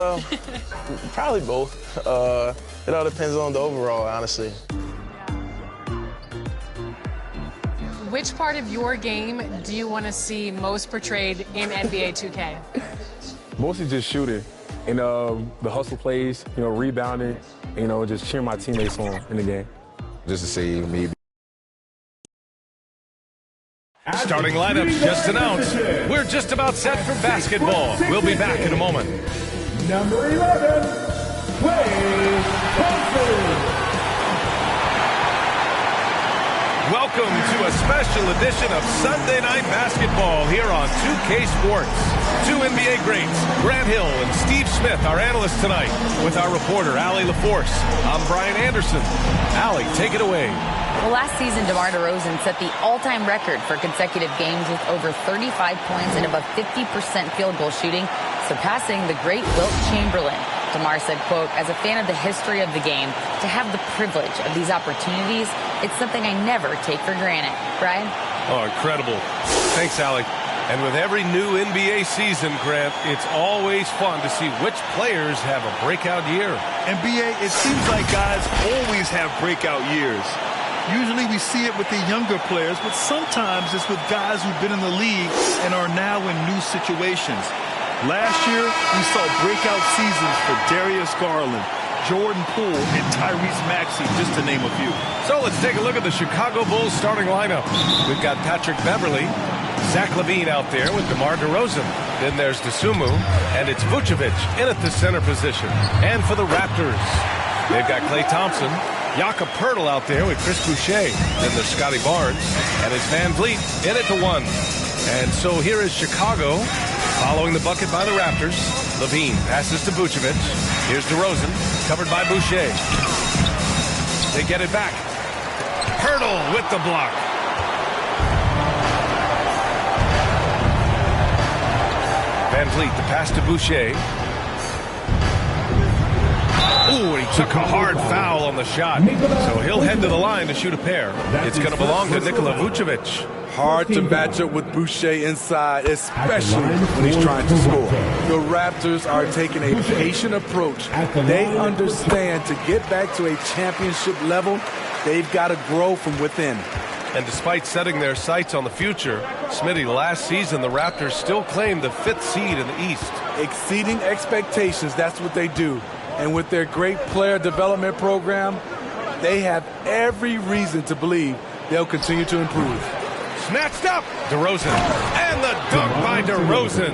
Probably both. It all depends on the overall, honestly. Which part of your game do you want to see most portrayed in NBA 2K? Mostly just shooting and the hustle plays, rebounding, just cheering my teammates on in the game. Just to see me. Starting lineups just announced. We're just about set for basketball. We'll be back in a moment. Number 11, Klay Thompson. Welcome to a special edition of Sunday Night Basketball here on 2K Sports. Two NBA greats, Grant Hill and Steve Smith, our analysts tonight, with our reporter, Allie LaForce. I'm Brian Anderson. Allie, take it away. Well, last season, DeMar DeRozan set the all-time record for consecutive games with over 35 points and above 50% field goal shooting, surpassing the great Wilt Chamberlain. DeMar said, quote, "As a fan of the history of the game, to have the privilege of these opportunities, it's something I never take for granted." Brian? Oh, incredible. Thanks, Allie. And with every new NBA season, Grant, it's always fun to see which players have a breakout year. NBA, it seems like guys always have breakout years. Usually we see it with the younger players, but sometimes it's with guys who've been in the league and are now in new situations. Last year, we saw breakout seasons for Darius Garland, Jordan Poole, and Tyrese Maxey, just to name a few. So let's take a look at the Chicago Bulls starting lineup. We've got Patrick Beverley, Zach LaVine out there with DeMar DeRozan. Then there's DeSumo, and it's Vucevic in at the center position. And for the Raptors, they've got Klay Thompson, Jakob Poeltl out there with Chris Boucher. Then there's Scotty Barnes, and it's Van Vliet in at the 1. And so here is Chicago following the bucket by the Raptors. LaVine passes to Vucevic. Here's DeRozan, covered by Boucher. They get it back. Poeltl with the block. Van Vliet, the pass to Boucher. Ooh, and he took a hard foul on the shot. So he'll head to the line to shoot a pair. It's going to belong to Nikola Vucevic. Hard to match up with Boucher inside, especially when he's trying to score. The Raptors are taking a patient approach. They understand to get back to a championship level, they've got to grow from within. And despite setting their sights on the future, Smitty, last season the Raptors still claimed the 5th seed in the East. Exceeding expectations, that's what they do. And with their great player development program, they have every reason to believe they'll continue to improve. Snatched up, DeRozan, and the dunk by DeRozan.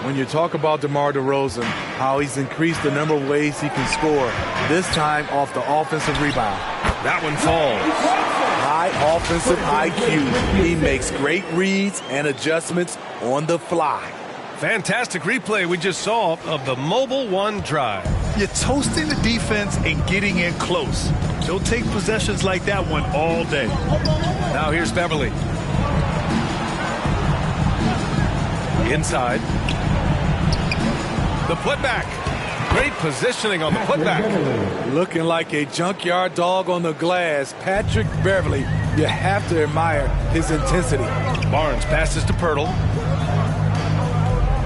When you talk about DeMar DeRozan, how he's increased the number of ways he can score, this time off the offensive rebound. That one falls. High offensive IQ. He makes great reads and adjustments on the fly. Fantastic replay we just saw of the Mobile One drive. You're toasting the defense and getting in close. They'll take possessions like that one all day. Now here's Beverly. Inside. The putback. Great positioning on the putback. Looking like a junkyard dog on the glass, Patrick Beverly. You have to admire his intensity. Barnes passes to Poeltl.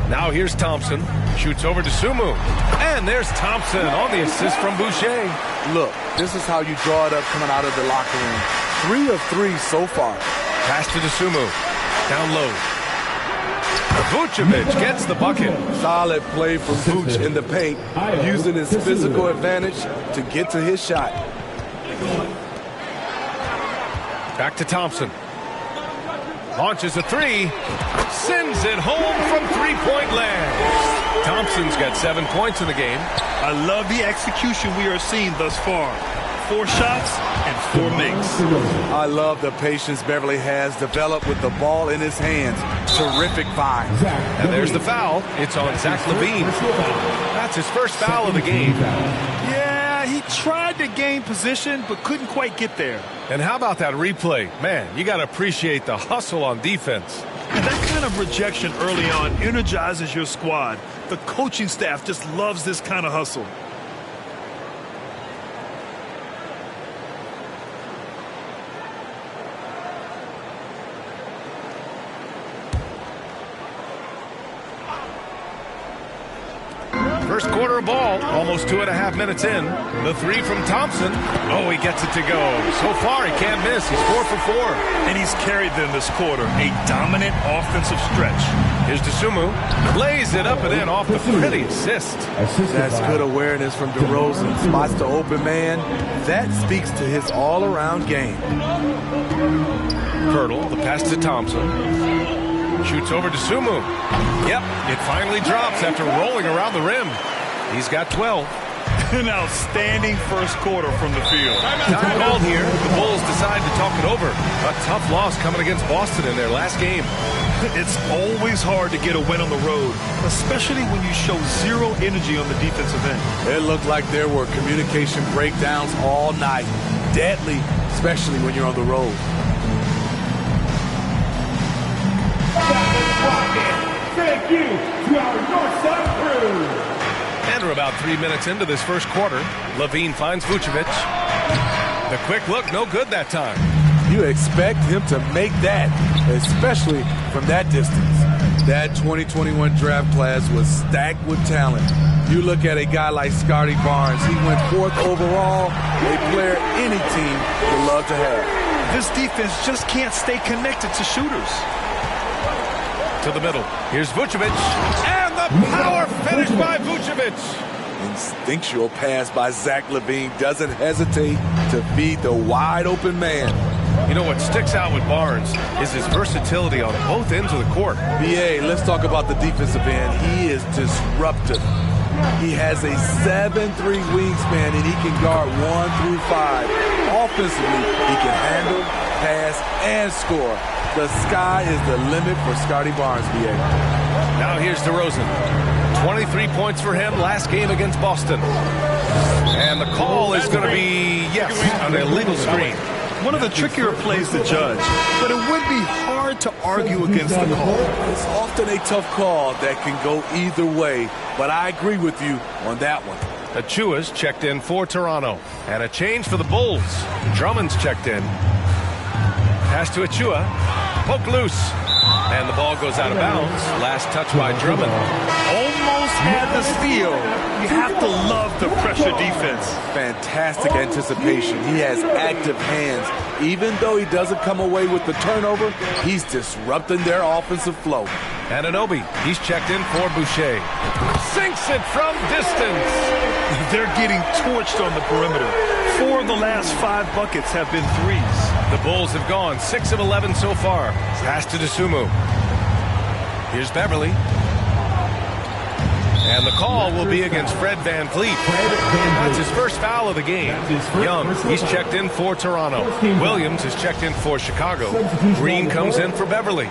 Now here's Thompson. Shoots over to Sumu. And there's Thompson on the assist from Boucher. Look, this is how you draw it up coming out of the locker room. 3 of 3 so far. Pass to DeSumo. Down low. Vucevic gets the bucket. Solid play from Vuce in the paint, using his physical advantage to get to his shot. Back to Thompson. Launches a 3. Sends it home from three-point land. Thompson's got 7 points in the game. I love the execution we are seeing thus far. 4 shots and 4 makes. I love the patience Beverly has developed with the ball in his hands. Terrific find. And there's the foul. It's on Zach LaVine. That's his first foul of the game. Yeah, he tried to gain position but couldn't quite get there. And how about that replay? Man, you got to appreciate the hustle on defense. And that kind of rejection early on energizes your squad. The coaching staff just loves this kind of hustle. First quarter of ball, almost 2.5 minutes in. The three from Thompson. Oh, he gets it to go. So far, he can't miss. He's 4 for 4. And he's carried them this quarter. A dominant offensive stretch. Here's DeSumo. Lays it up and in off the pretty assist. That's good awareness from DeRozan. Spots the open man. That speaks to his all-around game. Pirtle, the pass to Thompson. Shoots over to Sumu. Yep, it finally drops after rolling around the rim. He's got 12. An outstanding first quarter from the field. Time called here. The Bulls decide to talk it over. A tough loss coming against Boston in their last game. It's always hard to get a win on the road, especially when you show zero energy on the defensive end. It looked like there were communication breakdowns all night. Deadly, especially when you're on the road. Thank you to our Northside crew. And we're about 3 minutes into this first quarter. Levine finds Vucevic. The quick look, no good that time. You expect him to make that, especially from that distance. That 2021 draft class was stacked with talent. You look at a guy like Scotty Barnes. He went 4th overall, a player any team would love to have. This defense just can't stay connected to shooters. To the middle. Here's Vucevic. And the power finish by Vucevic. Instinctual pass by Zach LaVine. Doesn't hesitate to feed the wide open man. You know what sticks out with Barnes is his versatility on both ends of the court. BA, let's talk about the defensive end. He is disruptive. He has a 7'3" wingspan and he can guard 1 through 5. Offensively, he can handle, pass, and score. The sky is the limit for Scotty Barnes, BA. Now here's DeRozan. 23 points for him last game against Boston. And the call is going to be, yes, an illegal screen. One of the trickier plays to judge, but it would be hard to argue against the call. It's often a tough call that can go either way, but I agree with you on that one. Achua's checked in for Toronto. And a change for the Bulls. Drummond's checked in. Pass to Achua. Poke loose. And the ball goes out of bounds. Last touch by Drummond. Almost had the steal. You have to love the pressure defense. Fantastic anticipation. He has active hands. Even though he doesn't come away with the turnover, he's disrupting their offensive flow. Anunoby, he's checked in for Boucher. Sinks it from distance. They're getting torched on the perimeter. 4 of the last 5 buckets have been threes. The Bulls have gone 6 of 11 so far. Pass to DeSumo. Here's Beverly. And the call will be against Fred VanVleet. That's his first foul of the game. Young, he's checked in for Toronto. Williams is checked in for Chicago. Green comes in for Beverly.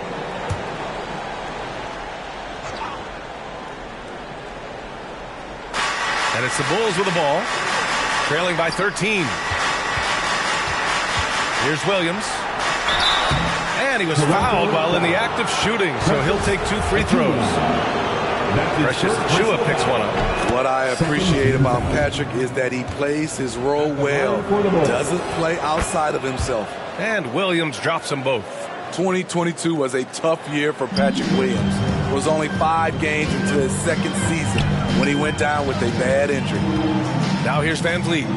And it's the Bulls with the ball, trailing by 13. Here's Williams. And he was fouled while in the act of shooting, so he'll take 2 free throws. Precious Achua picks one up. What I appreciate about Patrick is that he plays his role well, doesn't play outside of himself. And Williams drops them both. 2022 was a tough year for Patrick Williams. It was only 5 games into his second season when he went down with a bad injury. Now here's VanVleet.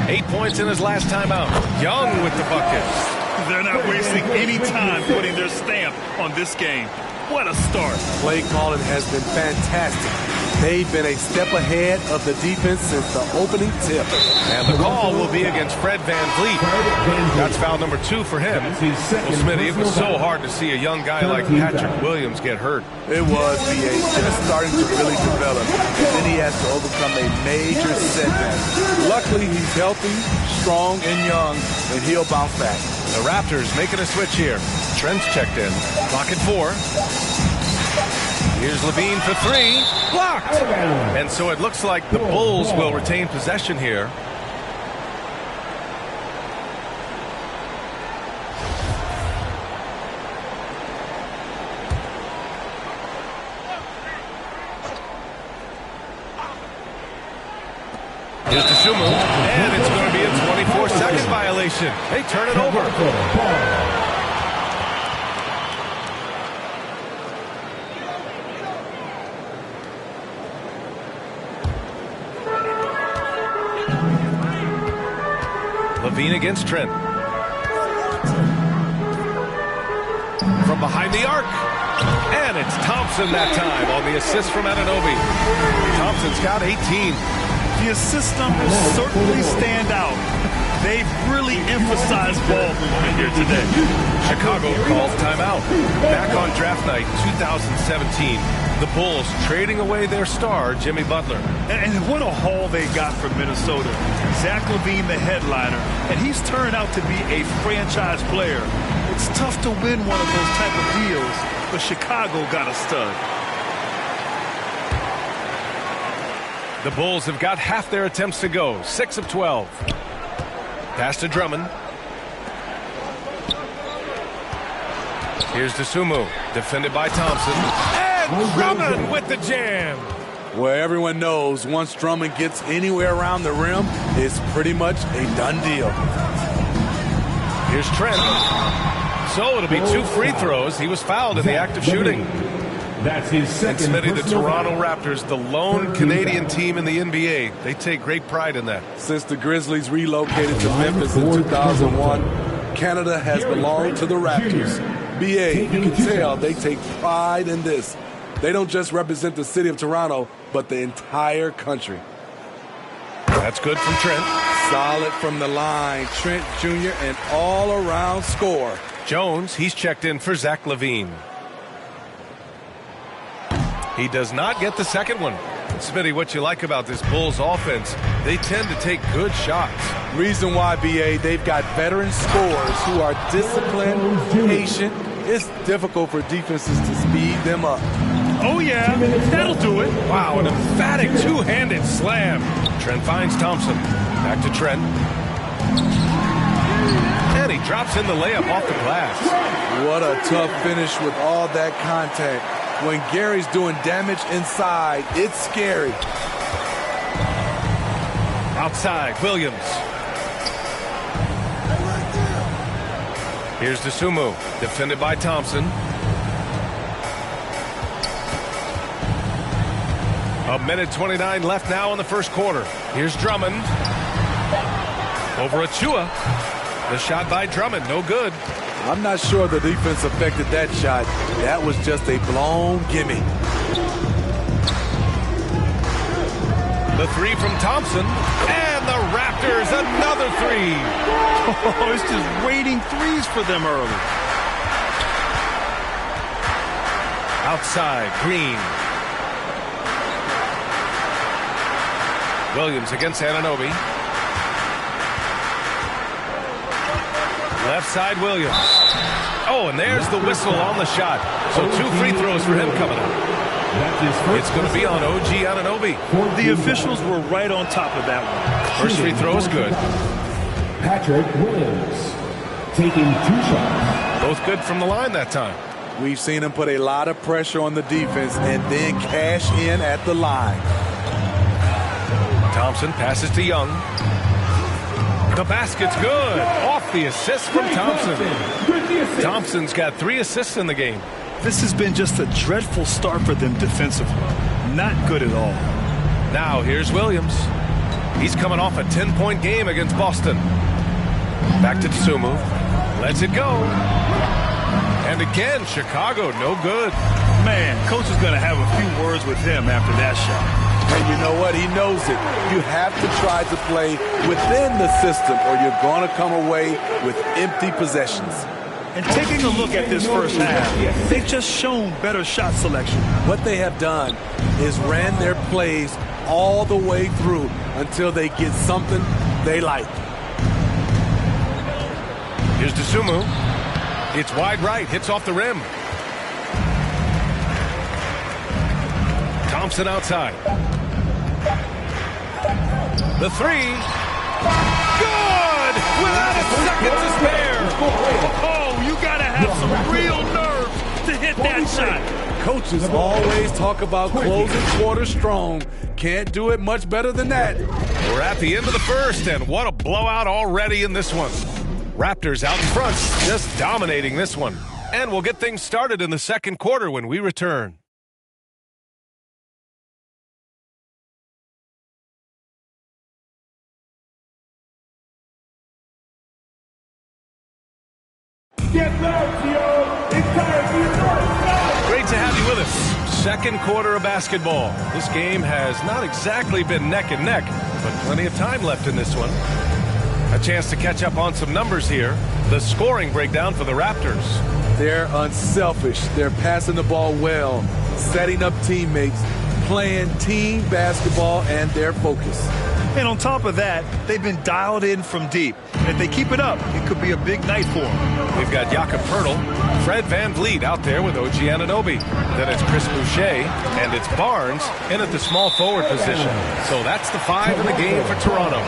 8 points in his last time out. Young with the buckets. They're not wasting any time putting their stamp on this game. What a start. Play calling has been fantastic. They've been a step ahead of the defense since the opening tip. And the call will be against Fred VanVleet. That's foul number 2 for him. Well, Smitty, it was so hard to see a young guy like Patrick Williams get hurt. It was, B.A. just starting to really develop. And then he has to overcome a major setback. Luckily, he's healthy, strong, and young, and he'll bounce back. The Raptors making a switch here. Trent's checked in. Clock at 4. Here's Levine for 3. Blocked! And so it looks like the Bulls will retain possession here. Here's DeSumo, and it's going to be a 24-second violation. They turn it over. LaVine against Trent. From behind the arc. And it's Thompson that time on the assist from Anunoby. Thompson's got 18. The assist numbers certainly stand out. They've really emphasized ball movement here today. Chicago calls timeout. Back on draft night 2017, the Bulls trading away their star, Jimmy Butler. And what a haul they got from Minnesota. Zach LaVine, the headliner, and he's turned out to be a franchise player. It's tough to win one of those type of deals, but Chicago got a stud. The Bulls have got half their attempts to go, 6 of 12. Pass to Drummond. Here's Dosunmu, defended by Thompson. And Drummond with the jam. Well, everyone knows once Drummond gets anywhere around the rim, it's pretty much a done deal. Here's Trent. So it'll be 2 free throws. He was fouled in the act of shooting. That's his second. And Smitty, the personal Toronto foul. Raptors, the lone Canadian team in the NBA. They take great pride in that. Since the Grizzlies relocated to Memphis in 2001, Canada has belonged to the Raptors. BA, you can tell they take pride in this. They don't just represent the city of Toronto, but the entire country. That's good from Trent. Solid from the line. Trent Jr., an all-around score. Jones, he's checked in for Zach LaVine. He does not get the second one. Smitty, what you like about this Bulls offense, they tend to take good shots. Reason why, BA, they've got veteran scorers who are disciplined, patient. It's difficult for defenses to speed them up. Oh, yeah, that'll do it. Wow, an emphatic two-handed slam. Trent finds Thompson. Back to Trent. And he drops in the layup off the glass. What a tough finish with all that contact. When Gary's doing damage inside, it's scary. Outside, Williams. Here's Dosunmu, defended by Thompson. A minute 29 left now in the first quarter. Here's Drummond. Over Achua. The shot by Drummond, no good. I'm not sure the defense affected that shot. That was just a blown gimme. The three from Thompson. And the Raptors, another three. Oh, it's just raining threes for them early. Outside, Green. Williams against Anunoby. Left side, Williams. Oh, and there's the whistle on the shot. So 2 free throws for him coming up. It's going to be on OG Anunoby. The officials were right on top of that one. First free throw is good. Patrick Williams taking 2 shots. Both good from the line that time. We've seen him put a lot of pressure on the defense and then cash in at the line. Thompson passes to Young. The basket's good. Off the assist from Thompson. Thompson's got 3 assists in the game. This has been just a dreadful start for them defensively. Not good at all. Now here's Williams. He's coming off a 10-point game against Boston. Back to Dosunmu. Lets it go. And again, Chicago, no good. Man, coach is going to have a few words with him after that shot. And you know what? He knows it. You have to try to play within the system or you're going to come away with empty possessions. And taking a look at this first half, they've just shown better shot selection. What they have done is ran their plays all the way through until they get something they like. Here's Dosunmu. It's wide right, hits off the rim. Thompson outside. The three. Good! Without a second to spare. Oh, you got to have some real nerve to hit that shot. Coaches always talk about closing quarter strong. Can't do it much better than that. We're at the end of the first, and what a blowout already in this one. Raptors out in front, just dominating this one. And we'll get things started in the second quarter when we return. Get loud, Gio. It's time for your north side. Great to have you with us. Second quarter of basketball. This game has not exactly been neck and neck, but plenty of time left in this one. A chance to catch up on some numbers here. The scoring breakdown for the Raptors. They're unselfish. They're passing the ball well, setting up teammates, playing team basketball, and their focus. And on top of that, they've been dialed in from deep. And if they keep it up, it could be a big night for them. We've got Jakob Poeltl, Fred VanVleet out there with OG Anunoby. Then it's Chris Boucher, and it's Barnes in at the small forward position. So that's the 5 in the game for Toronto.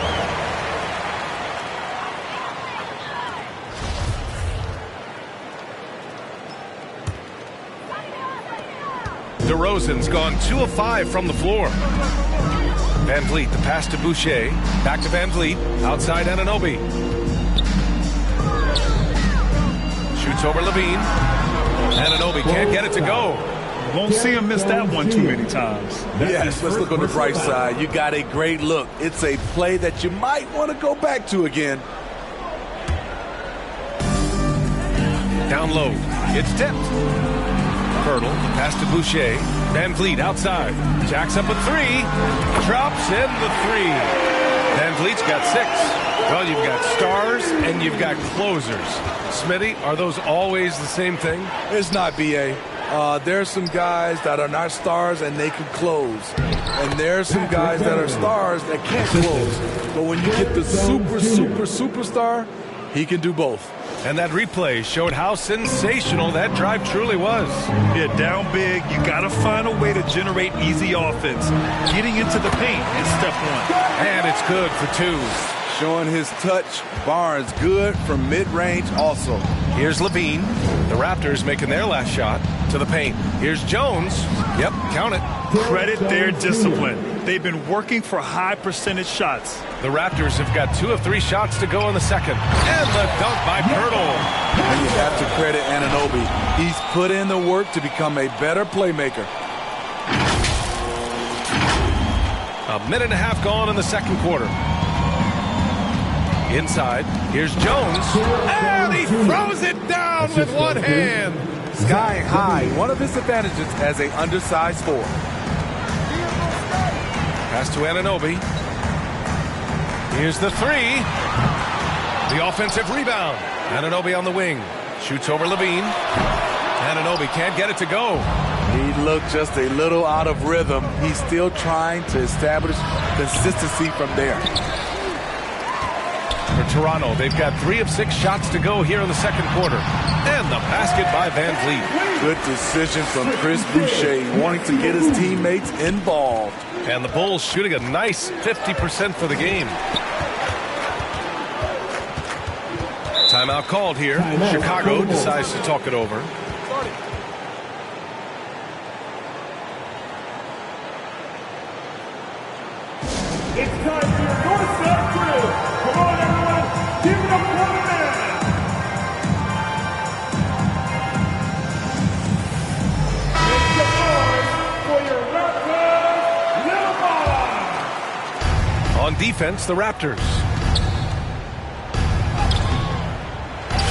DeRozan's gone 2 of 5 from the floor. VanVleet, the pass to Boucher. Back to VanVleet. Outside Anunoby. Shoots over Levine. Anunoby can't get it to go. Won't see him miss that one too many times. Yes, let's look on the bright side. You got a great look. It's a play that you might want to go back to again. Down low. It's tipped. Poeltl, pass to Boucher. VanVleet outside. Jacks up a 3. Drops in the 3. VanVleet's got 6. Well, you've got stars and you've got closers. Smitty, are those always the same thing? It's not, B.A. There's some guys that are not stars and they can close. And there's some guys that are stars that can't close. But when you get the superstar, he can do both. And that replay showed how sensational that drive truly was. Yeah, down big, you got to find a way to generate easy offense. Getting into the paint is step 1. And it's good for 2. Showing his touch. Barnes good from mid-range also. Here's Levine. The Raptors making their last shot to the paint. Here's Jones. Yep, count it. Credit their discipline. They've been working for high percentage shots. The Raptors have got 2 of 3 shots to go in the second. And the dunk by Poeltl. And you have to credit Anunoby. He's put in the work to become a better playmaker. A minute and a half gone in the second quarter. Inside, here's Jones, and he throws it down with one hand. Sky high, one of his advantages as an undersized forward. Pass to Anunoby. Here's the 3. The offensive rebound. Anunoby on the wing. Shoots over Levine. Anunoby can't get it to go. He looked just a little out of rhythm. He's still trying to establish consistency from there. For Toronto, they've got 3 of 6 shots to go here in the second quarter. And the basket by VanVleet. Good decision from Chris Boucher, wanting to get his teammates involved. And the Bulls shooting a nice 50% for the game. Timeout called here. Chicago decides to talk it over. It's time for your north side crew. Come on, everyone. Give it up for the man. Make some noise for your Raptors, Little Ball. On defense, the Raptors.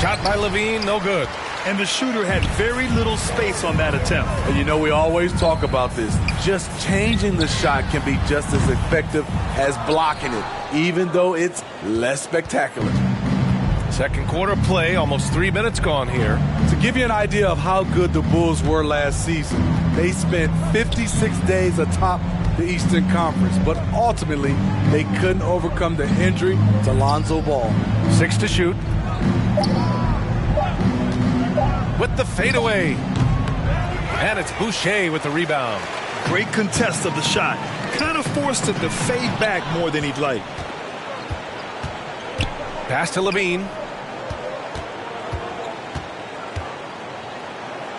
Shot by Levine, no good. And the shooter had very little space on that attempt. And you know, we always talk about this. Just changing the shot can be just as effective as blocking it, even though it's less spectacular. Second quarter play, almost 3 minutes gone here. To give you an idea of how good the Bulls were last season, they spent 56 days atop the Eastern Conference, but ultimately they couldn't overcome the injury to Lonzo Ball. 6 to shoot. With the fadeaway. And it's Boucher with the rebound. Great contest of the shot. Kind of forced him to fade back more than he'd like. Pass to Levine.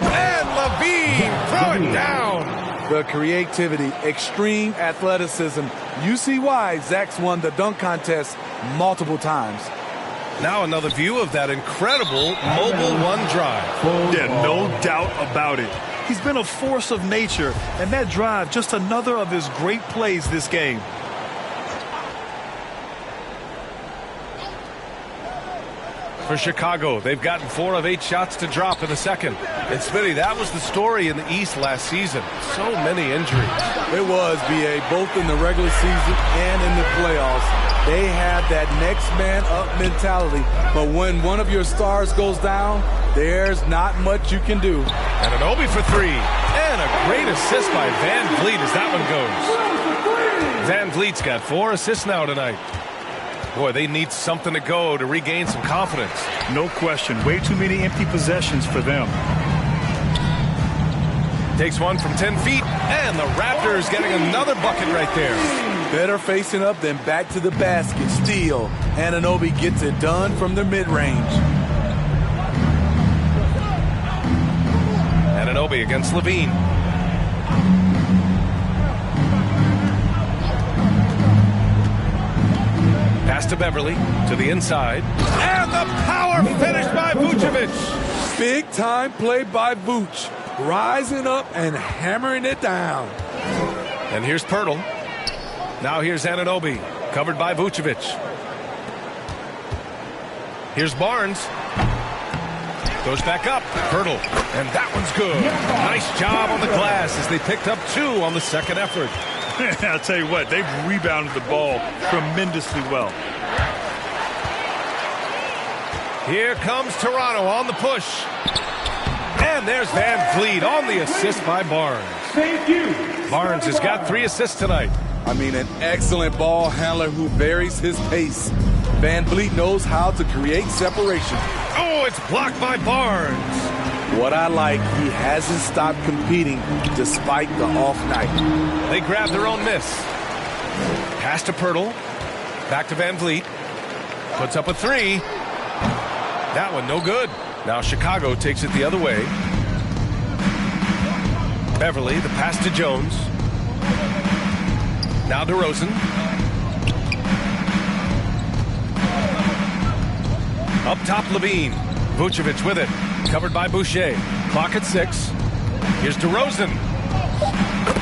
And Levine throw it down. The creativity, extreme athleticism. You see why Zach's won the dunk contest multiple times. Now another view of that incredible mobile one drive. Yeah, no doubt about it. He's been a force of nature, and that drive just another of his great plays this game. for Chicago. They've gotten 4 of 8 shots to drop in the second. And Smitty, that was the story in the East last season. So many injuries. It was, B.A., both in the regular season and in the playoffs. They have that next man up mentality. But when one of your stars goes down, there's not much you can do. And an Obi for 3. And a great assist by Van Vliet as that one goes. Van Vliet's got 4 assists now tonight. Boy, they need something to go to regain some confidence. No question. Way too many empty possessions for them. Takes one from 10 feet, and the Raptors getting another bucket right there. Better facing up than back to the basket. Steal. Anunoby gets it done from the mid-range. Anunoby against Levine. Pass to Beverly, to the inside. And the power finish by Vucevic. Big time play by Vooch. Rising up and hammering it down. And here's Pirtle. Now here's Anunoby, covered by Vucevic. Here's Barnes. Goes back up. Pirtle. And that one's good. Nice job on the glass as they picked up 2 on the second effort. I'll tell you what, they've rebounded the ball tremendously well. Here comes Toronto on the push. And there's Van Vliet on the assist by Barnes. Thank you. Barnes has got 3 assists tonight. I mean, an excellent ball handler who varies his pace. Van Vliet knows how to create separation. Oh, it's blocked by Barnes. What I like, he hasn't stopped competing despite the off night. They grab their own miss. Pass to Pirtle. Back to Van Vliet. Puts up a 3. That one no good. Now Chicago takes it the other way. Beverly, the pass to Jones. Now DeRozan. Up top, Levine. Vucevic with it. Covered by Boucher. Clock at 6. Here's DeRozan.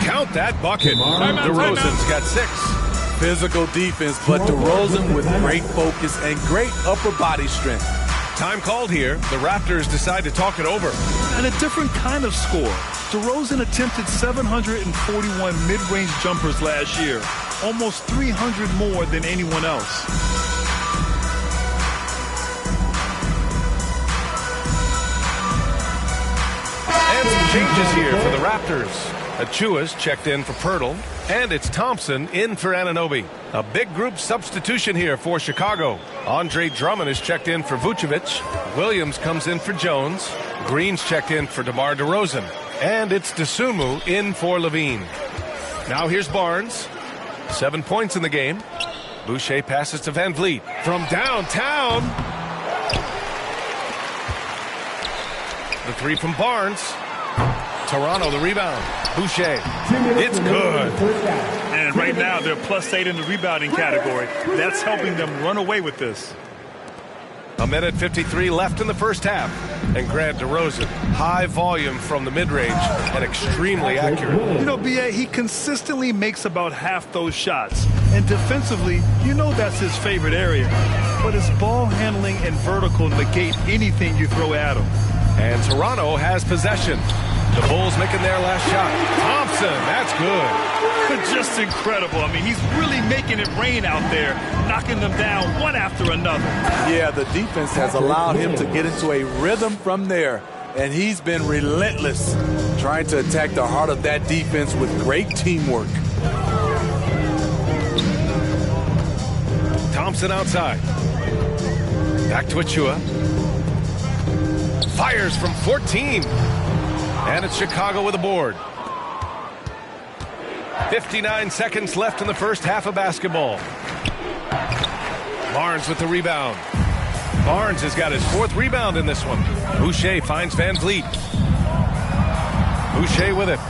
Count that bucket. DeRozan's got 6. Physical defense, but DeRozan with great focus and great upper body strength. Time called here. The Raptors decide to talk it over. And a different kind of score. DeRozan attempted 741 mid-range jumpers last year. Almost 300 more than anyone else. And some changes here for the Raptors. Achua's checked in for Pirtle, and it's Thompson in for Anunoby. A big group substitution here for Chicago. Andre Drummond is checked in for Vucevic. Williams comes in for Jones. Green's checked in for DeMar DeRozan. And it's Dosunmu in for Levine. Now here's Barnes. 7 points in the game. Boucher passes to Van Vliet. From downtown. The 3 from Barnes. Toronto the rebound. Boucher. It's good. And right now they're +8 in the rebounding category. That's helping them run away with this. A minute 53 left in the first half. And Grant DeRozan, high volume from the mid-range and extremely accurate. You know, B.A., he consistently makes about half those shots. And defensively, you know that's his favorite area. But his ball handling and vertical negate anything you throw at him. And Toronto has possession. The Bulls making their last shot. Thompson, that's good. Just incredible. I mean, he's really making it rain out there, knocking them down one after another. Yeah, the defense has allowed him to get into a rhythm from there, and he's been relentless trying to attack the heart of that defense with great teamwork. Thompson outside. Back to Achua. Fires from 14. And it's Chicago with a board. 59 seconds left in the first half of basketball. Barnes with the rebound. Barnes has got his 4th rebound in this one. Boucher finds Van Vliet. Boucher with it.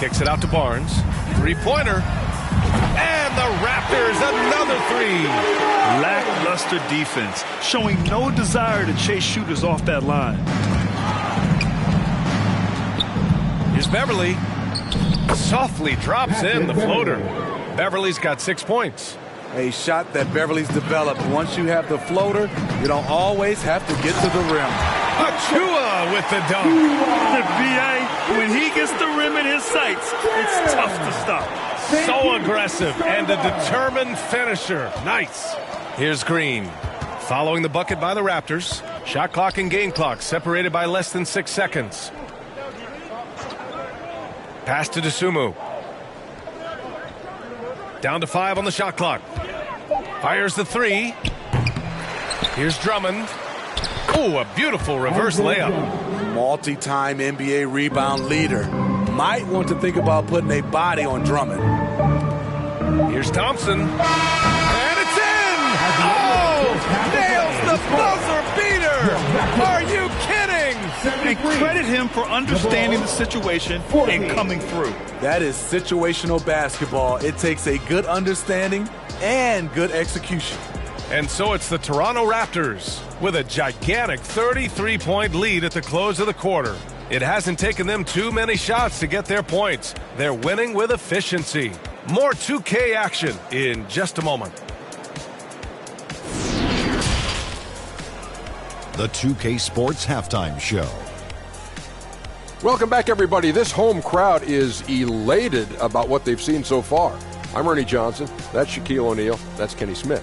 Kicks it out to Barnes. 3-pointer. And the Raptors another 3. Lackluster defense, showing no desire to chase shooters off that line. Here's Beverly. Softly drops in the floater. Beverly's got 6 points. A shot that Beverly's developed. Once you have the floater, you don't always have to get to the rim. Achua with the dunk. The BA, when he gets the rim in his sights, it's tough to stop. So aggressive and a determined finisher. Nice. Here's Green. Following the bucket by the Raptors. Shot clock and game clock separated by less than 6 seconds. Pass to Dosunmu. Down to 5 on the shot clock. Fires the 3. Here's Drummond. Oh, a beautiful reverse layup. Multi-time NBA rebound leader. Might want to think about putting a body on Drummond. Here's Thompson. And it's in! Oh! Nails the buzzer beater! Are you kidding? And credit him for understanding the situation and coming through. That is situational basketball. It takes a good understanding and good execution. And so it's the Toronto Raptors with a gigantic 33-point lead at the close of the quarter. It hasn't taken them too many shots to get their points. They're winning with efficiency. More 2K action in just a moment. The 2K Sports Halftime Show. Welcome back, everybody. This home crowd is elated about what they've seen so far. I'm Ernie Johnson. That's Shaquille O'Neal. That's Kenny Smith.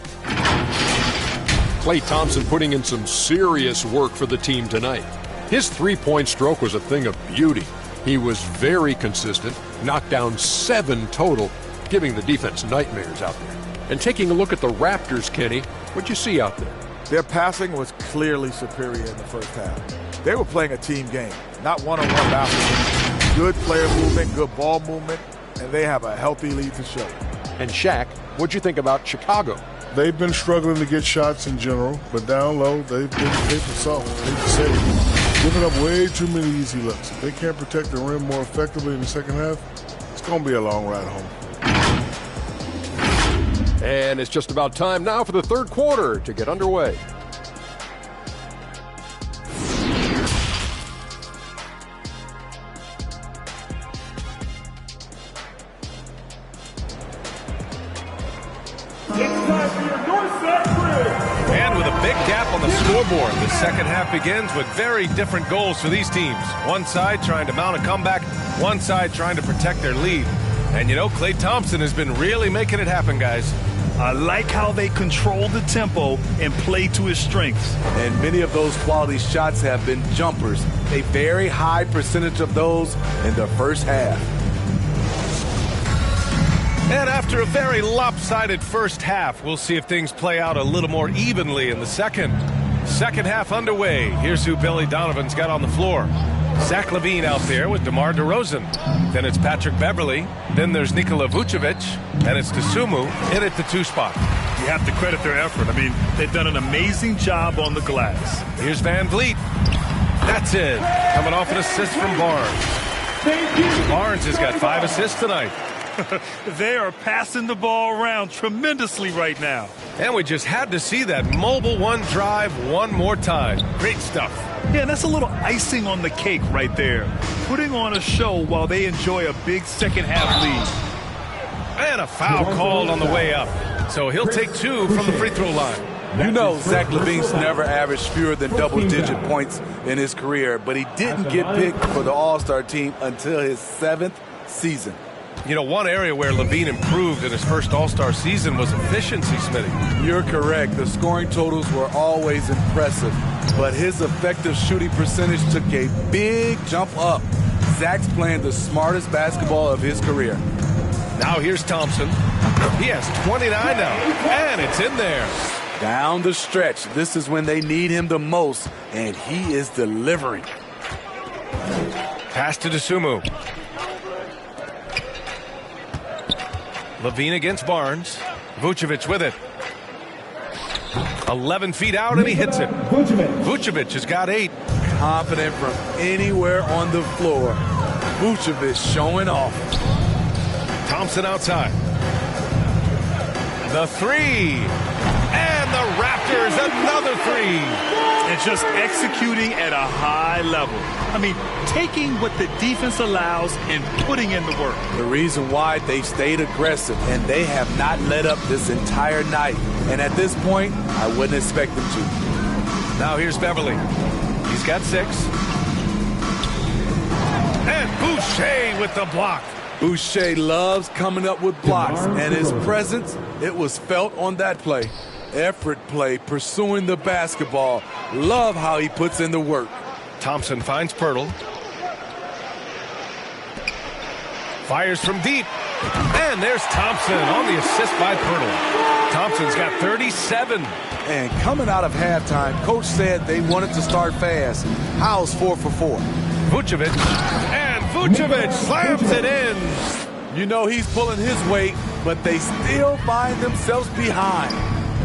Klay Thompson putting in some serious work for the team tonight. His three-point stroke was a thing of beauty. He was very consistent, knocked down 7 total, giving the defense nightmares out there. And taking a look at the Raptors, Kenny, what'd you see out there? Their passing was clearly superior in the first half. They were playing a team game, not one-on-one basketball. Good player movement, good ball movement, and they have a healthy lead to show. And Shaq, what'd you think about Chicago? They've been struggling to get shots in general, but down low, they've been paper soft. They've said giving up way too many easy looks. If they can't protect the rim more effectively in the second half, it's going to be a long ride home. And it's just about time now for the third quarter to get underway. And with a big gap on the scoreboard, the second half begins with very different goals for these teams. One side trying to mount a comeback, one side trying to protect their lead. And you know, Klay Thompson has been really making it happen, guys. I like how they control the tempo and play to his strengths. And many of those quality shots have been jumpers. A very high percentage of those in the first half. And after a very lopsided first half, we'll see if things play out a little more evenly in the second. Second half underway. Here's who Billy Donovan's got on the floor. Zach LaVine out there with DeMar DeRozan. Then it's Patrick Beverly. Then there's Nikola Vucevic. And it's Dosunmu in at the 2 spot. You have to credit their effort. I mean, they've done an amazing job on the glass. Here's Van Vliet. That's it. Coming off an assist from Barnes. Barnes has got 5 assists tonight. They are passing the ball around tremendously right now. And we just had to see that mobile one drive one more time. Great stuff. Yeah, that's a little icing on the cake right there. Putting on a show while they enjoy a big second half lead. And a foul called on the way up. So he'll take 2 from the free throw line. You know Zach LaVine's never averaged fewer than double-digit points in his career, but he didn't get picked for the All-Star team until his 7th season. You know, one area where LaVine improved in his first All-Star season was efficiency, Smitty. You're correct. The scoring totals were always impressive, but his effective shooting percentage took a big jump up. Zach's playing the smartest basketball of his career. Now here's Thompson. He has 29 now, and it's in there. Down the stretch, this is when they need him the most, and he is delivering. Pass to Dosunmu. LaVine against Barnes. Vucevic with it. 11 feet out, and he hits it. Vucevic has got 8. Confident from anywhere on the floor. Vucevic showing off. Thompson outside. The 3. And the Raptors fires another three. And just executing at a high level. I mean, taking what the defense allows and putting in the work. The reason why they stayed aggressive, and they have not let up this entire night. And at this point, I wouldn't expect them to. Now here's Beverly. He's got 6. And Boucher with the block. Boucher loves coming up with blocks, and his presence, it was felt on that play. Effort play, pursuing the basketball. Love how he puts in the work. Thompson finds Pirtle. Fires from deep. And there's Thompson on the assist by Pirtle. Thompson's got 37. And coming out of halftime, coach said they wanted to start fast. How's 4 for 4? Vucevic. And Vucevic slams it in. You know he's pulling his weight, but they still find themselves behind.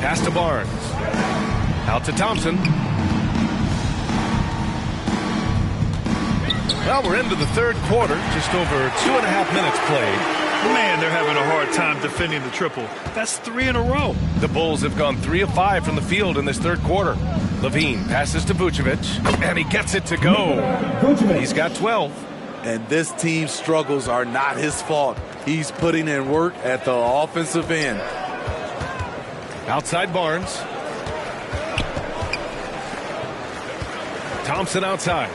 Pass to Barnes. Out to Thompson. Well, we're into the third quarter. Just over 2.5 minutes played. Man, they're having a hard time defending the triple. That's 3 in a row. The Bulls have gone 3 of 5 from the field in this third quarter. Levine passes to Vucevic, and he gets it to go. He's got 12. And this team's struggles are not his fault. He's putting in work at the offensive end. Outside Barnes. Thompson outside.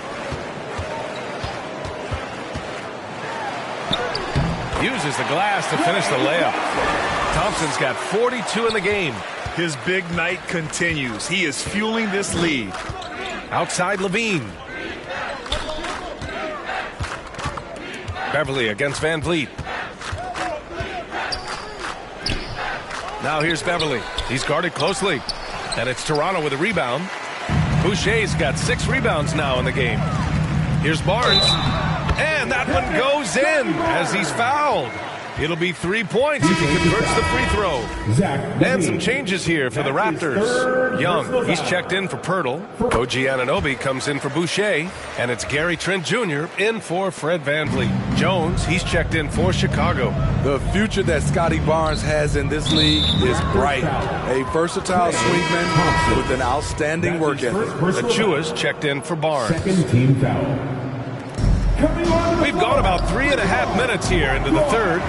Uses the glass to finish the layup. Thompson's got 42 in the game. His big night continues. He is fueling this lead. Outside Levine. Beverly against Van Vliet. Now here's Beverly. He's guarded closely. And it's Toronto with a rebound. Boucher's got 6 rebounds now in the game. Here's Barnes. And that one goes in as he's fouled. It'll be 3 points if he converts the free throw. And some changes here for the Raptors. Young, he's checked in for Pirtle. OG Anunoby comes in for Boucher. And it's Gary Trent Jr. in for Fred VanVleet. Jones, he's checked in for Chicago. The future that Scotty Barnes has in this league is bright. A versatile swingman with an outstanding work ethic. Achua's checked in for Barnes. Second team foul. We've gone about 3.5 minutes here into the third.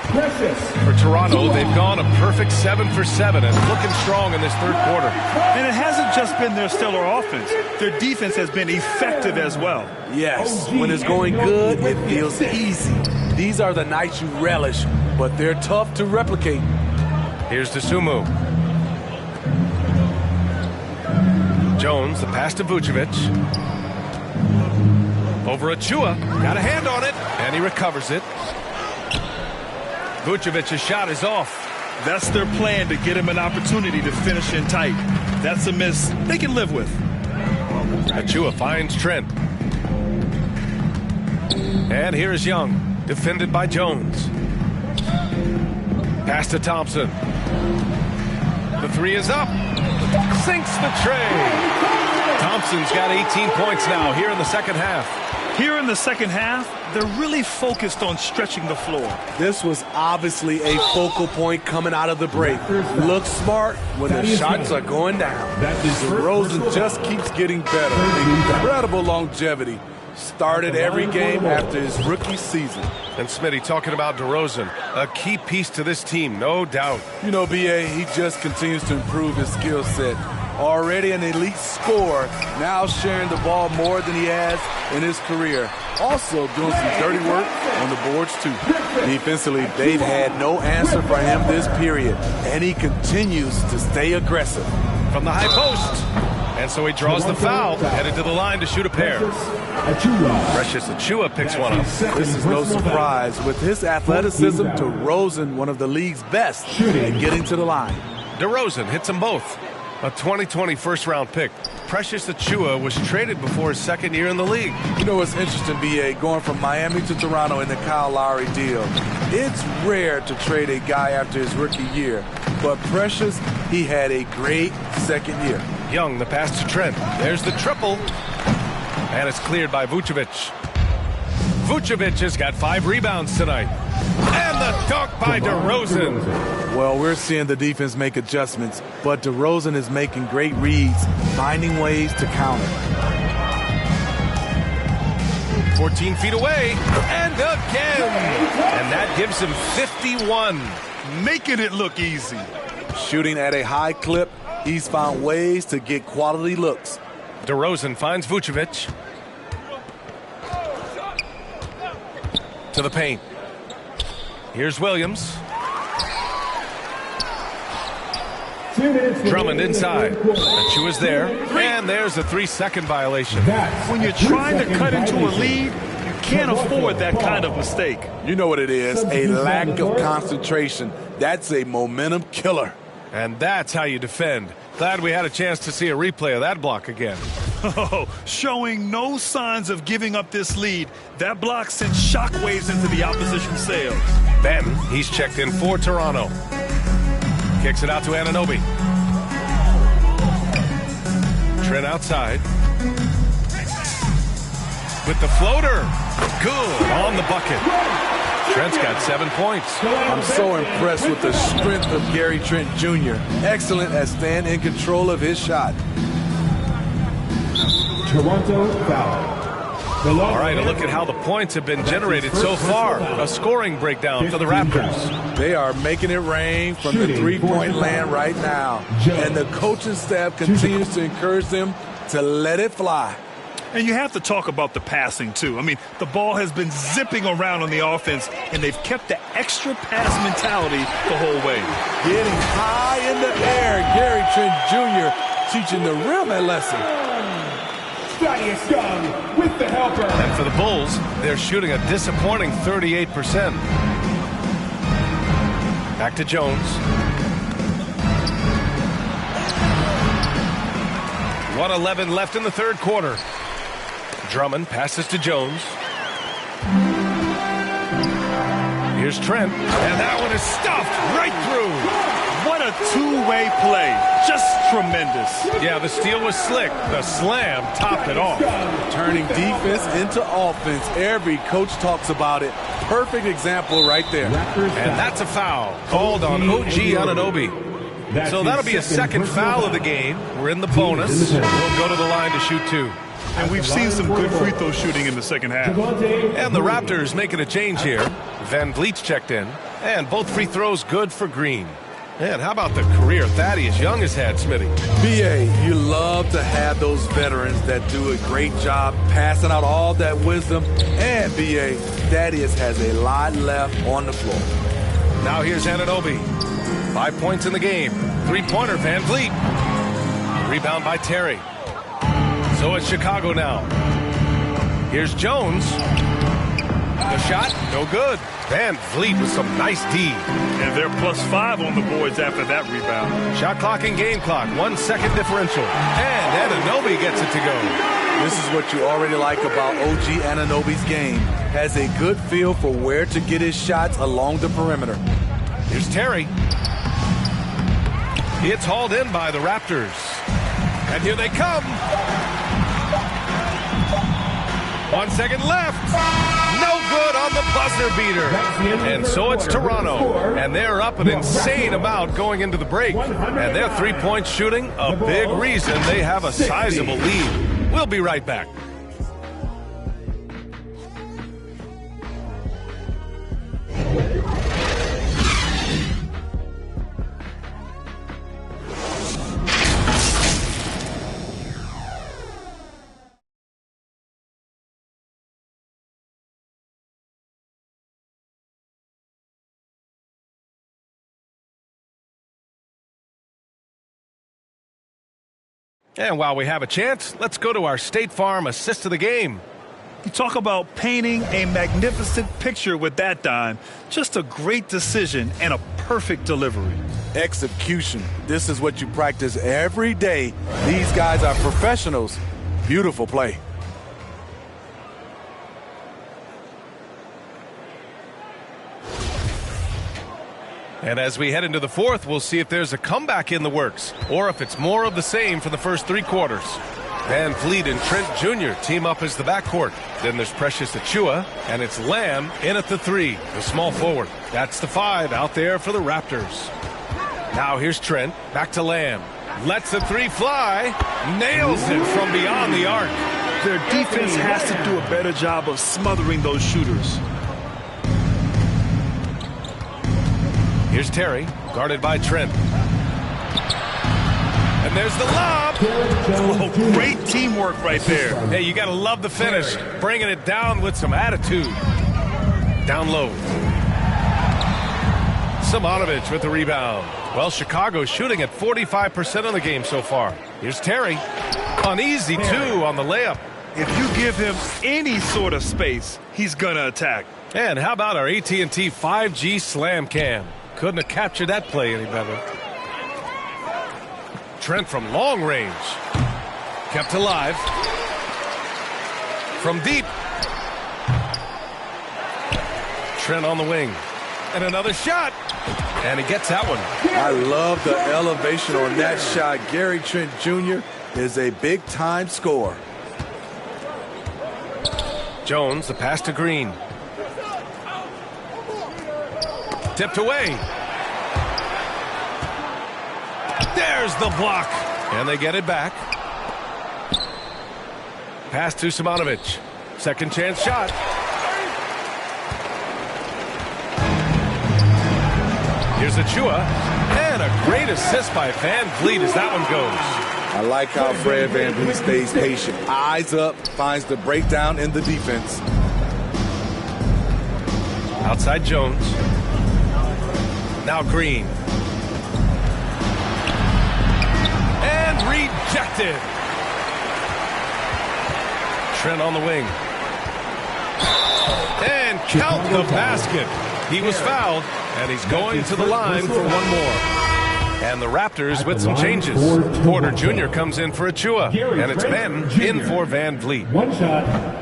For Toronto, they've gone a perfect 7 for 7 and looking strong in this third quarter. And it hasn't just been their stellar offense. Their defense has been effective as well. Yes, when it's going good, it feels easy. These are the nights you relish, but they're tough to replicate. Here's Dosunmu. Jones, the pass to Vucevic. Over Achua. Got a hand on it, and he recovers it. Vucevic's shot is off. That's their plan, to get him an opportunity to finish in tight. That's a miss they can live with. Achua finds Trent. And here is Young, defended by Jones. Pass to Thompson. The 3 is up. Sinks the tray. Thompson's got 18 points now here in the second half. Here in the second half, they're really focused on stretching the floor. This was obviously a focal point coming out of the break. Look smart when the shots are going down. DeRozan just keeps getting better. Incredible longevity. Started every game after his rookie season. And Smitty, talking about DeRozan, a key piece to this team, no doubt. You know, B.A., he just continues to improve his skill set. Already an elite scorer, now sharing the ball more than he has in his career. Also doing some dirty work on the boards, too. Defensively, they've had no answer for him this period, and he continues to stay aggressive. From the high post. And so he draws the foul, headed to the line to shoot a pair. Precious Achua picks one up. This is no surprise. With his athleticism, DeRozan, one of the league's best at getting to the line. DeRozan hits them both. A 2020 first-round pick. Precious Achua was traded before his second year in the league. You know what's interesting, B.A., going from Miami to Toronto in the Kyle Lowry deal. It's rare to trade a guy after his rookie year. But Precious, he had a great second year. Young, the pass to Trent. There's the triple. And it's cleared by Vucevic. Vucevic has got 5 rebounds tonight. And the dunk by DeRozan. Well, we're seeing the defense make adjustments, but DeRozan is making great reads, finding ways to counter. 14 feet away, and again. And that gives him 51. Making it look easy. Shooting at a high clip, he's found ways to get quality looks. DeRozan finds Vucevic. To the paint. Here's Williams. Drummond inside. Achua is there. And there's a 3-second violation. When you're trying to cut into a lead, you can't afford that kind of mistake. You know what it is, a lack of concentration. That's a momentum killer. And that's how you defend. Glad we had a chance to see a replay of that block again. Oh, showing no signs of giving up this lead. That block sent shockwaves into the opposition's sails. Ben, he's checked in for Toronto. Kicks it out to Anunoby. Trent outside. With the floater. Good on the bucket. Trent's got 7 points. I'm so impressed with the strength of Gary Trent Jr. Excellent at staying in control of his shot. Toronto foul. All right, a look at how the points have been generated so far. A scoring breakdown for the Raptors. They are making it rain from the three-point land right now. And the coaching staff continues to encourage them to let it fly. And you have to talk about the passing, too. I mean, the ball has been zipping around on the offense, and they've kept the extra pass mentality the whole way. Getting high in the air, Gary Trent Jr. teaching the rim a lesson. Thaddeus Young with the helper. And for the Bulls, they're shooting a disappointing 38%. Back to Jones. 1:11 left in the third quarter. Drummond passes to Jones. Here's Trent, and that one is stuffed right through. What a two-way play. Just tremendous. Yeah, the steal was slick. The slam topped it off. Turning defense into offense. Every coach talks about it. Perfect example right there. And that's a foul called on OG Anunoby. So that'll be a second foul of the game. We're in the bonus. We'll go to the line to shoot 2. And we've seen some good free throw shooting in the second half. And the Raptors making a change here. Van Vliet's checked in. And both free throws good for Green. And how about the career Thaddeus Young has had, Smitty? BA, you love to have those veterans that do a great job passing out all that wisdom. And BA, Thaddeus has a lot left on the floor. Now here's Anunoby. 5 points in the game. Three-pointer, Van Vliet. Rebound by Terry. So it's Chicago now. Here's Jones. The shot, no good. Van Vliet with some nice D. And they're +5 on the boards after that rebound. Shot clock and game clock, 1 second differential. And Anunoby gets it to go. This is what you already like about OG Anunoby's game. Has a good feel for where to get his shots along the perimeter. Here's Terry. It's hauled in by the Raptors. And here they come. 1 second left. No good on the buzzer beater. And so it's Toronto. And they're up an insane amount going into the break. And their three-point shooting, a big reason they have a sizable lead. We'll be right back. And while we have a chance, let's go to our State Farm assist of the game. You talk about painting a magnificent picture with that dime. Just a great decision and a perfect delivery. Execution. This is what you practice every day. These guys are professionals. Beautiful play. And as we head into the fourth, we'll see if there's a comeback in the works or if it's more of the same for the first 3 quarters. Van Vliet and Trent Jr. team up as the backcourt. Then there's Precious Achiuwa, and it's Lamb in at the 3, the small forward. That's the 5 out there for the Raptors. Now here's Trent, back to Lamb. Lets the 3 fly, nails it from beyond the arc. Their defense has to do a better job of smothering those shooters. Here's Terry, guarded by Trent. And there's the lob. Oh, great teamwork right there. Hey, you got to love the finish. Bringing it down with some attitude. Down low. Simonovic with the rebound. Well, Chicago's shooting at 45% of the game so far. Here's Terry. Uneasy, too, on the layup. If you give him any sort of space, he's going to attack. And how about our AT&T 5G Slam Cam? Couldn't have captured that play any better. Trent from long range. Kept alive. From deep. Trent on the wing. And another shot. And he gets that one. I love the elevation on that shot. Gary Trent Jr. is a big-time scorer. Jones, the pass to Green. Tipped away. There's the block. And they get it back. Pass to Simonovic. Second chance shot. Here's Achiuwa. And a great assist by Van Vliet as that one goes. I like how Fred Van Vliet stays patient. Eyes up, finds the breakdown in the defense. Outside Jones. Now Green. And rejected. Trent on the wing. And count the basket. He was fouled, and he's going to the line for one more. And the Raptors with some changes. Porter Jr. comes in for Achiuwa, and it's Ben in for Van Vliet.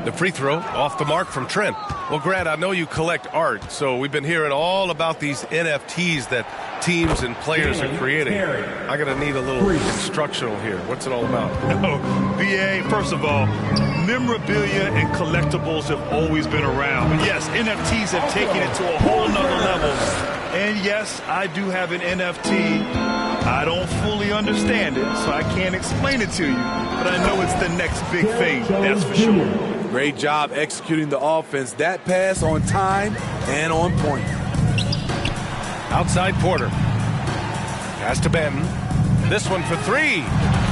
The free throw off the mark from Trent. Well, Grant, I know you collect art, so we've been hearing all about these NFTs that teams and players are creating. I'm going to need a little instructional here. What's it all about? No, BA, first of all, memorabilia and collectibles have always been around. But yes, NFTs have taken it to a whole nother level. And yes, I do have an NFT. I don't fully understand it, so I can't explain it to you. But I know it's the next big thing, that's for sure. Great job executing the offense. That pass on time and on point. Outside Porter. Pass to Benton. This one for 3.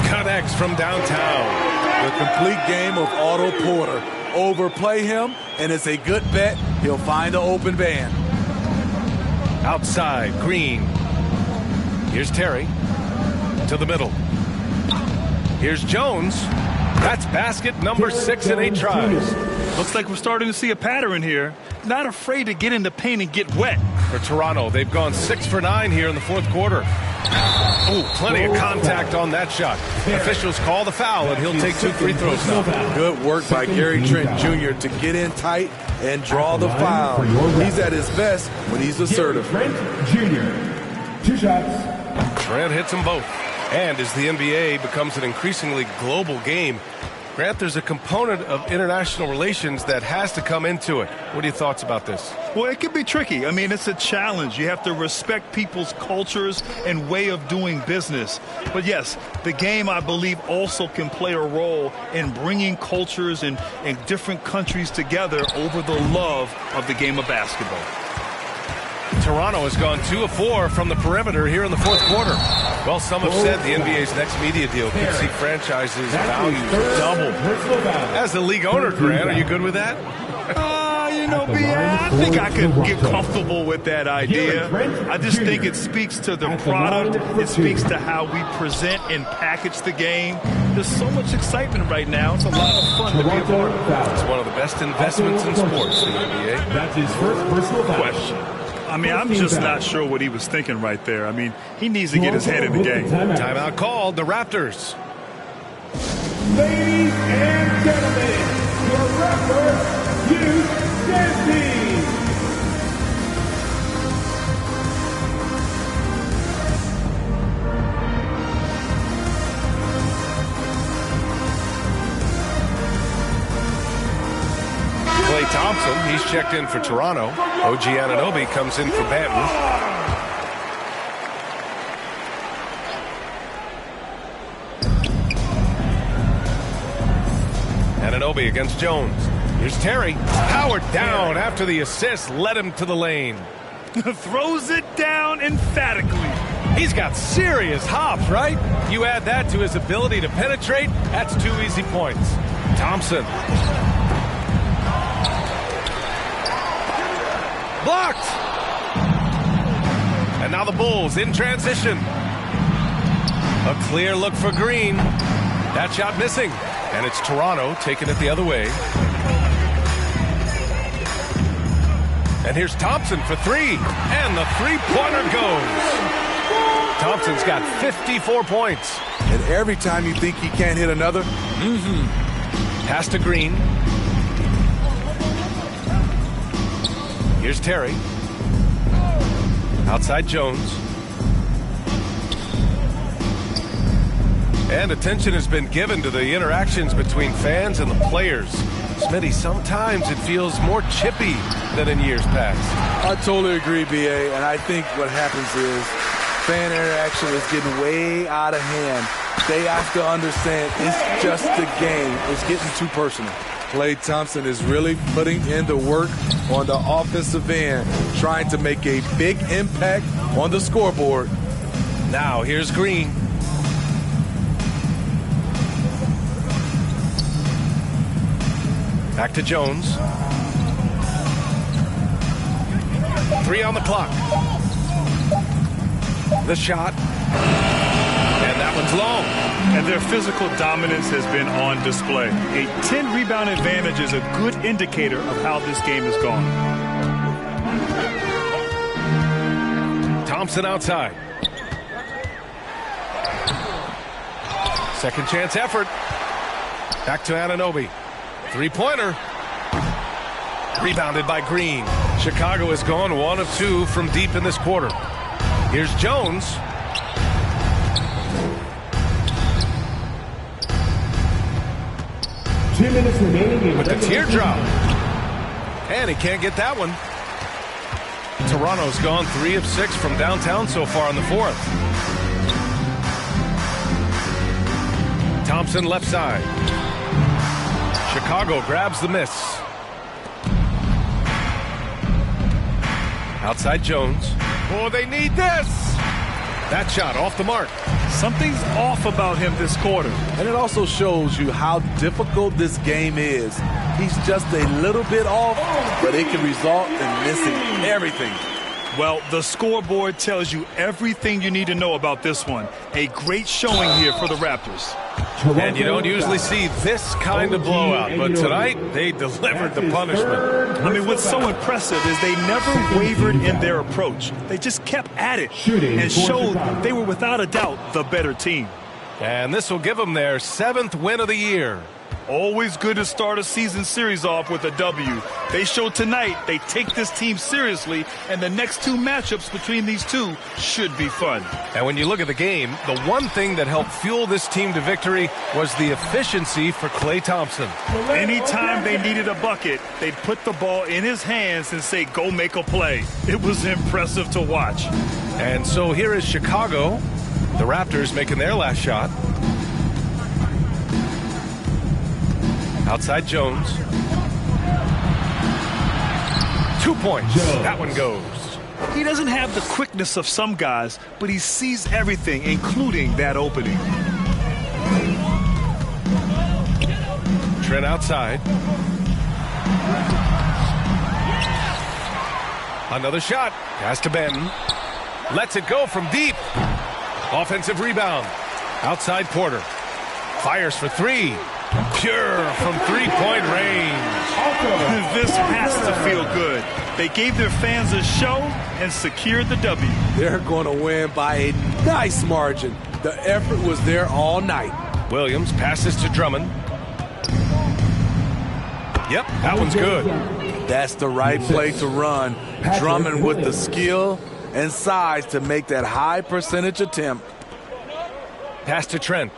Connects from downtown. The complete game of Otto Porter. Overplay him, and it's a good bet. He'll find an open man. Outside, Green. Here's Terry. To the middle. Here's Jones. That's basket number 6 in 8 tries. Looks like we're starting to see a pattern here. Not afraid to get in the paint and get wet. For Toronto, they've gone 6 for 9 here in the fourth quarter. Oh, plenty of contact on that shot. Officials call the foul, and he'll take 2 free throws now. Good work by Gary Trent Jr. to get in tight and draw the foul. He's at his best when he's assertive. Trent Jr. 2 shots. Trent hits them both. And as the NBA becomes an increasingly global game, Grant, there's a component of international relations that has to come into it. What are your thoughts about this? Well, it can be tricky. I mean, it's a challenge. You have to respect people's cultures and way of doing business. But yes, the game, I believe, also can play a role in bringing cultures and different countries together over the love of the game of basketball. Toronto has gone 2 of 4 from the perimeter here in the fourth quarter. Well, some have said the NBA's next media deal could see franchises' value double. As the league owner, Grant, are you good with that? You know, I think I could get comfortable with that idea. I just think it speaks to the product. It speaks to how we present and package the game. There's so much excitement right now. It's a lot of fun to be a part of. It's one of the best investments in sports, the NBA. That's his first personal Question. I mean, I'm just not sure what he was thinking right there. I mean, he needs to get his head in the game. Timeout called, the Raptors. Ladies and gentlemen, your Raptors use Stampede. Thompson, he's checked in for Toronto. OG Anunoby comes in for Banton. Anunoby against Jones. Here's Terry. Powered down after the assist led him to the lane. Throws it down emphatically. He's got serious hops, right? You add that to his ability to penetrate, that's 2 easy points. Thompson. Blocked. And now the Bulls in transition. A clear look for Green. That shot missing. And it's Toronto taking it the other way. And here's Thompson for three. And the three-pointer goes. Thompson's got 54 points. And every time you think he can't hit another, Pass to Green. Here's Terry. Outside Jones. And attention has been given to the interactions between fans and the players. Smitty, sometimes it feels more chippy than in years past. I totally agree, BA. And I think what happens is fan interaction is getting way out of hand. They have to understand it's just a game. It's getting too personal. Klay Thompson is really putting in the work on the offensive end, trying to make a big impact on the scoreboard. Now here's Green. Back to Jones. 3 on the clock. The shot. And that one's long. And their physical dominance has been on display. A 10-rebound advantage is a good indicator of how this game has gone. Thompson outside. Second chance effort. Back to Anunoby. Three-pointer. Rebounded by Green. Chicago has gone 1 of 2 from deep in this quarter. Here's Jones. With the teardrop. And he can't get that one. Toronto's gone 3 of 6 from downtown so far in the fourth. Thompson left side. Chicago grabs the miss. Outside Jones. Oh, they need this. That shot off the mark. Something's off about him this quarter. And it also shows you how difficult this game is. He's just a little bit off, but it can result in missing everything. Well, the scoreboard tells you everything you need to know about this one. A great showing here for the Raptors. And you don't usually see this kind of blowout, but tonight they delivered the punishment. I mean, what's so impressive is they never wavered in their approach. They just kept at it and showed they were without a doubt the better team. And this will give them their 7th win of the year. Always good to start a season series off with a W. They showed tonight they take this team seriously, and the next 2 matchups between these two should be fun. And when you look at the game, the one thing that helped fuel this team to victory was the efficiency for Klay Thompson. Anytime they needed a bucket, they'd put the ball in his hands and say, go make a play. It was impressive to watch. And so here is Chicago, the Raptors making their last shot. Outside Jones. 2 points. That one goes. He doesn't have the quickness of some guys, but he sees everything, including that opening. Trent outside. Another shot. Pass to Banton. Lets it go from deep. Offensive rebound. Outside Porter. Fires for 3. Pure from 3-point range. This has to feel good. They gave their fans a show and secured the W. They're going to win by a nice margin. The effort was there all night. Williams passes to Drummond. Yep, that one's good. That's the right play to run. Drummond with the skill and size to make that high percentage attempt. Pass to Trent.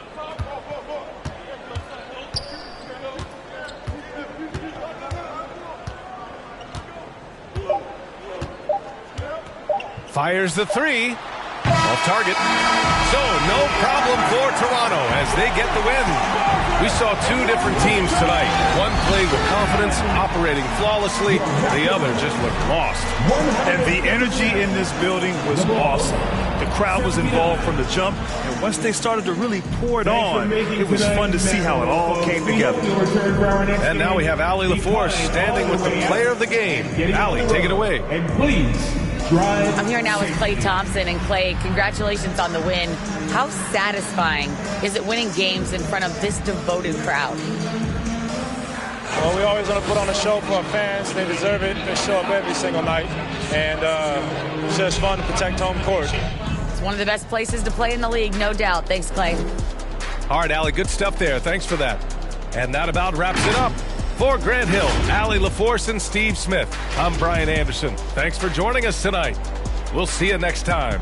Fires the three. Off target. So no problem for Toronto as they get the win. We saw two different teams tonight. One played with confidence, operating flawlessly. The other just looked lost. And the energy in this building was awesome. The crowd was involved from the jump, and once they started to really pour it on, it was fun to see how it all came together. And now we have Allie LaForce standing with the player of the game. Allie, take it away. And please, drive. I'm here now with Klay Thompson. And Klay, congratulations on the win. How satisfying is it winning games in front of this devoted crowd? Well, we always want to put on a show for our fans. They deserve it. They show up every single night. And it's just fun to protect home court. It's one of the best places to play in the league, no doubt. Thanks, Klay. All right, Allie, good stuff there. Thanks for that. And that about wraps it up. For Grant Hill, Allie LaForce, and Steve Smith, I'm Brian Anderson. Thanks for joining us tonight. We'll see you next time.